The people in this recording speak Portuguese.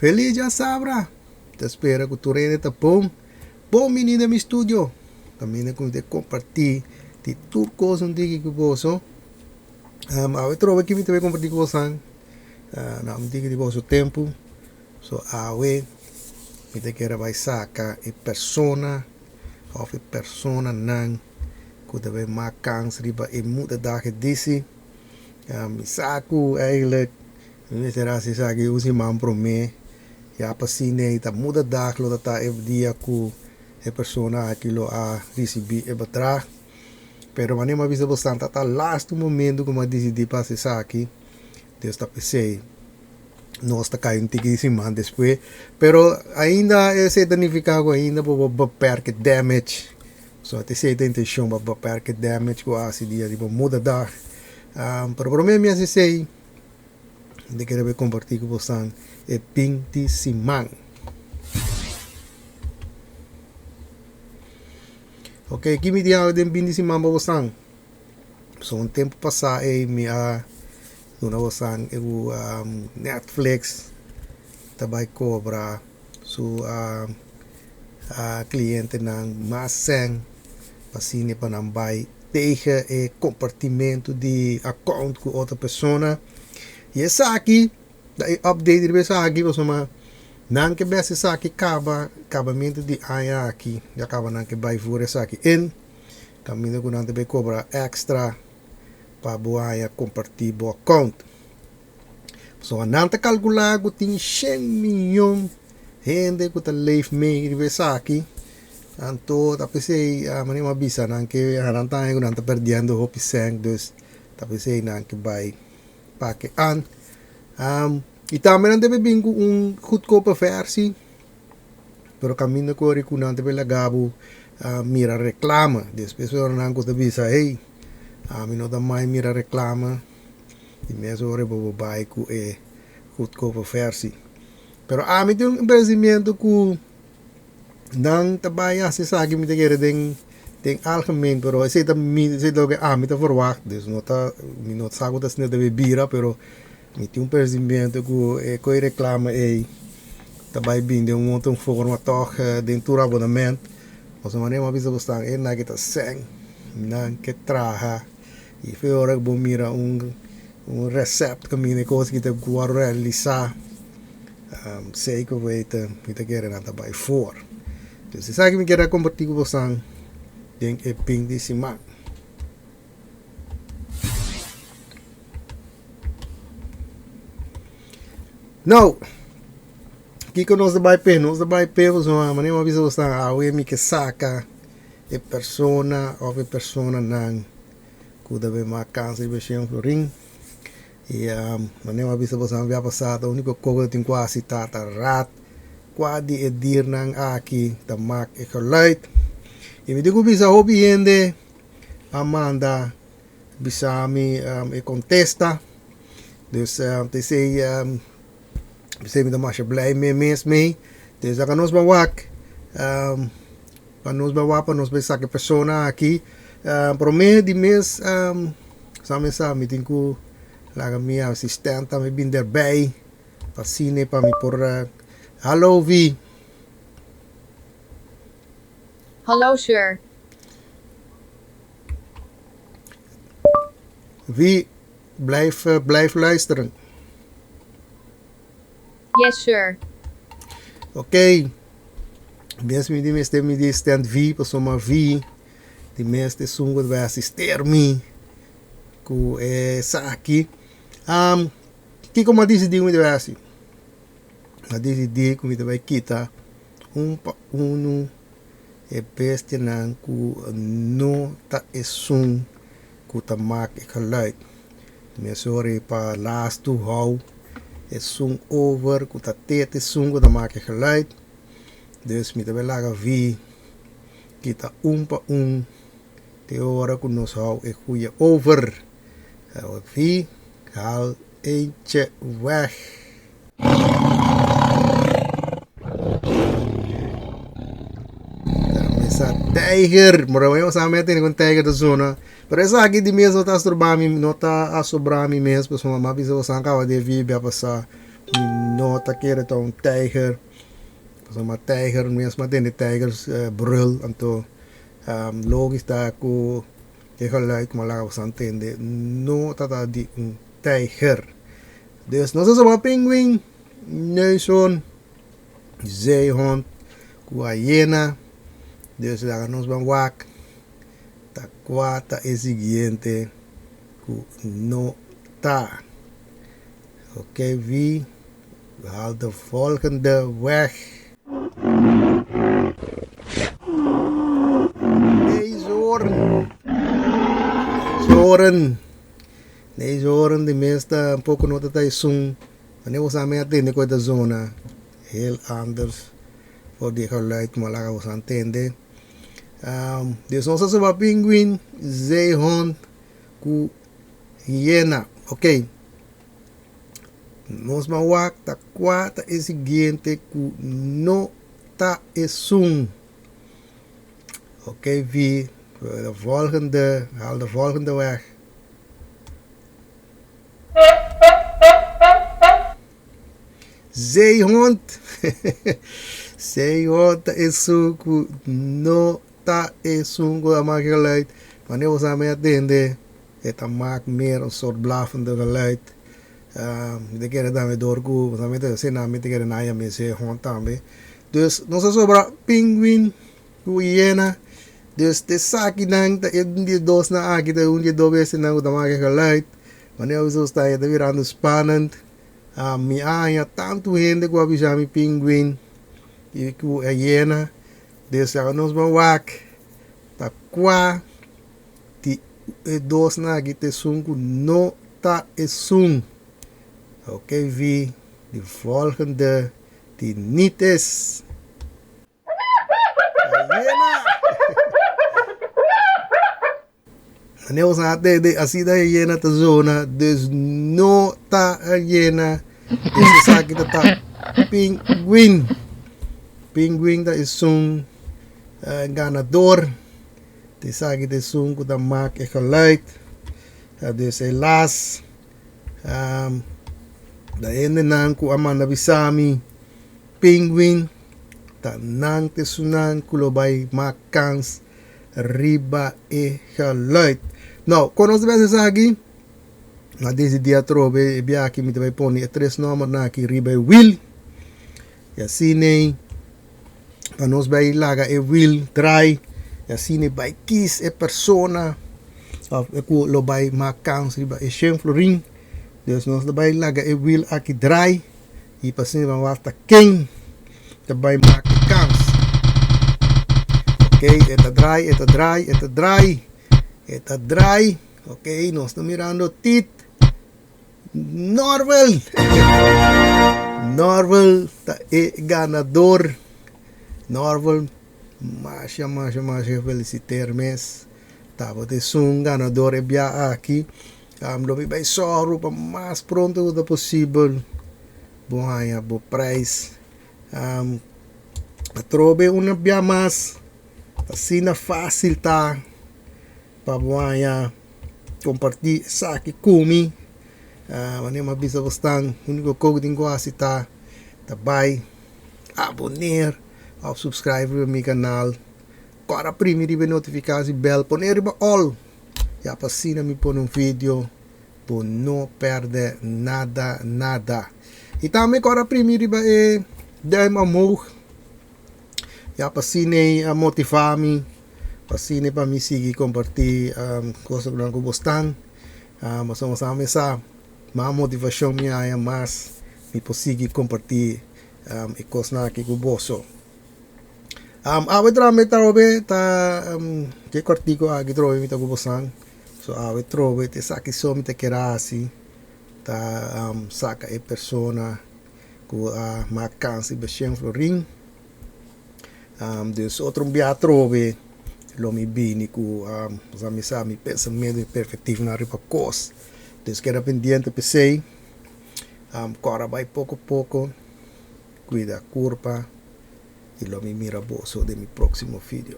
Feliz já sabra. Te espero que tu rede tá bom. Bom menino no estúdio. Também com de compartilhar de tudo coisa um dia que você. A trova que me também compartilhar com você. Na um dia que você tempo. So awe me te quero vai sacar e persona of persona nan que deve makang riba e muda dagen disi. Saku eigenlijk. Me será se sabe usi man pro me. Ja, pasine ita muda dag lo data ev dia ku e persona aquilo a recebi e bedrag. Pero wanneer maar bisa bastante tá last momento como decidi passar isso aqui. Deus tá pensei. Nós tá caindo tiki man depois. Pero ainda esse danificado ainda por beperken damage. So te sei a intenção para beperken damage ko asi dia tipo muda dag. Pero para mim assim sei de querer compartilhar com vocês é pinti simang. Ok, aqui me diga de pinti simang para vocês. So um tempo passado me a dona vocês eu Netflix também cobra so a cliente nang masang pasine para nambai tegen e compartimento de account com outra pessoa. E essa aqui, daí update de essa aqui, você mas não que bem essa aqui acabamento de aia aqui, já acaba não que vai for essa aqui in, caminho com não deve cobrar extra para boa compartilhar o account. So não te calcular que tem 100 milhões gente que tá live me de essa aqui, então tá pensei a maneira bisa não que não tá aí não tá perdendo o pisang, dus tá pensei não que vai pakken. E também não deve vir com goedkope versie. Pero caminho com o não deve lagabo mira reclama. Depois pessoas não gostam de dizer, hey, me não dá mais mira reclama. E mesmo hora vou buy com e goedkope versie. Pero me tem investimento que não trabalha se sabe me querer tem algemeen, pero sei também que me tá verwacht, dus não tá me não sabe das não deve bira, pero me tem percebimento que coi reclama também bem de outra forma toch dentro do abonamento, mas maneira uma vez eu estou na que tá sem, não que traha e foi hora que bom mira recept que me coisa que te guardo realizar, sei que vai te me te querer nada by for, dus se sabe que me querer compartilhar com você denk e pinti simang. Now, aqui que nós vai pé, você maneira uma vez você a me que saca e persona ou e persona não cuida bem mais câncer de chão florim e maneira uma vez você vai passar o único coisa que tem quase tá rat quase e dir nang aqui tá mak e geluid. E me digo bisa hobby gente Amanda bisa me e contesta. Dus te sei bisa me damasha blij mee. Dus dat kan ons bewak para nos pensar que persona aqui para mim de mês sabe me tenho lá minha assistente me binder bij para cine para me por hello Vi. Hallo, sir. Wie blijf luisteren. Yes, sir. Ok. Mesmo de mês me diz stand vi, para somar vi. De mês de sungo vai assistir me. Com essa aqui. Que como decidi me vai assim. Mas decidi como vai quitar um e beste nan ku no ta esun ku ta mak e geluid. Me sorry pa last to how esun over ku ta tete esun ku ta mak e geluid. Dus me te laga vi kita pa te ora ku nos hou e goeie over. Vi haal eentje weg. Tiger, moramos a meter com tiger da zona. Pero essa aqui de mesmo tá asobrando mesmo, pessoal, mas bisa você acaba de vir para passar nota keren tot een tijger. Als een tijger, mensen met de tijgers brul. En toen logisch dat ik je geluid maar laten we antende. Nota dat die een tijger. Dus nog zo'n pinguïn, neushoorn, zeehond, hyena. Dus daar gaan ons van wak. Ta kwata is siguiente. Nota. Oké, wie? We halen de volgende weg. Neushoorn, de meeste een poco nota dat is zo'n. Wanneer we samen attenden met de zone, heel anders voor die geluid, maar laten we attenden. Dus ons is een pinguïn, zeehond, hyena. Oké. Nos maar wak, ta kwata is siguiente, nota is zoom. Oké, wie? De volgende, haal de volgende weg. Zeehond. Zeehond is zoek. Nota is zoek. Dat maakt geluid. Wanneer we samen attenden, het maakt meer een soort blavende geluid. De keren dan weer doorkomen. Dan met de zin met de keren na je met zeehond dan. Dus nog zo bra pinguïn, hyena. Dus de zaakje dan, dat je die doos na aki, dat je doos is en dan maak je geluid. Wanneer we zo staan, je weer aan de spannend. Mi anya tanto hende kwa bijami pinguïn, iku hyena. Dus ja, ons maar wak. Ta kwa ti doos na aki te sunku no ta is sung. Oké, wie? De volgende die niet is. Hyena. Wanneer we zaten, als je dat hyena te zona, dus no ta hyena. Dus de zaak is dat pinguïn. Pinguïn, dat is zo'n ganador. De zaak is zo'n, dat maakt een geluid. Dus helaas. Dat ene naam ku amanda bisami. Pinguïn. Dat naam te sunan kulobay maak kans. Riba e geluid. Nou, kon ons de beste zeggen. Na deze diatrobe, biaki met bij pony. Het is nummer na ki riba wil. Ja, sine. Van ons bij laga e wil draai. Ja, sine bij kies e persona. Of ik wil lo bij maak kans riba e shen florin. Dus ons erbij laga e wil aki draai. Je passen van wat de king. Daarbij maak kans. Oké, eta draai. Oké, nos no mirando tit. Norvel. Norvel, ta e ganador. Norvel, masha, feliciter mes. Tabo de sun ganador e bia aqui. Lo mi bay soro pa mais pronto do possível. Bohanha, bo prijs. Trobe una bia mas. Assim na fácil tá. Para bohanha compartilhar saque kumi. Wanneer maar bisa bastang, único coisa que tenho assim tá. Daarbij abonneer of subscribe mijn kanaal. Para primeiro notificatie bell, poner ba all. Ja, pasina mi pon un video. Pour não perder nada. E também para primeiro ba duim omhoog. Ja, pasine motivar-me. Pasine para me seguir, compartilhar coisas que eu gostam. Mas sama sa ma motivação minha é mais me conseguir compartilhar e coisas que eu gosto. Awe trame tarobe ta que cortico aqui trobe mi ta gostan. So awe trobe te saki so mi te kerasi ta saka e persona ku makansi beshen florin. Dus outro bia trobe lo mi bini ku mi pensamento perfectivo na ripa cos. Dus queda pendiente PC. Cora vai pouco. Cuida a curva. E lo mi mira boso de mi próximo video.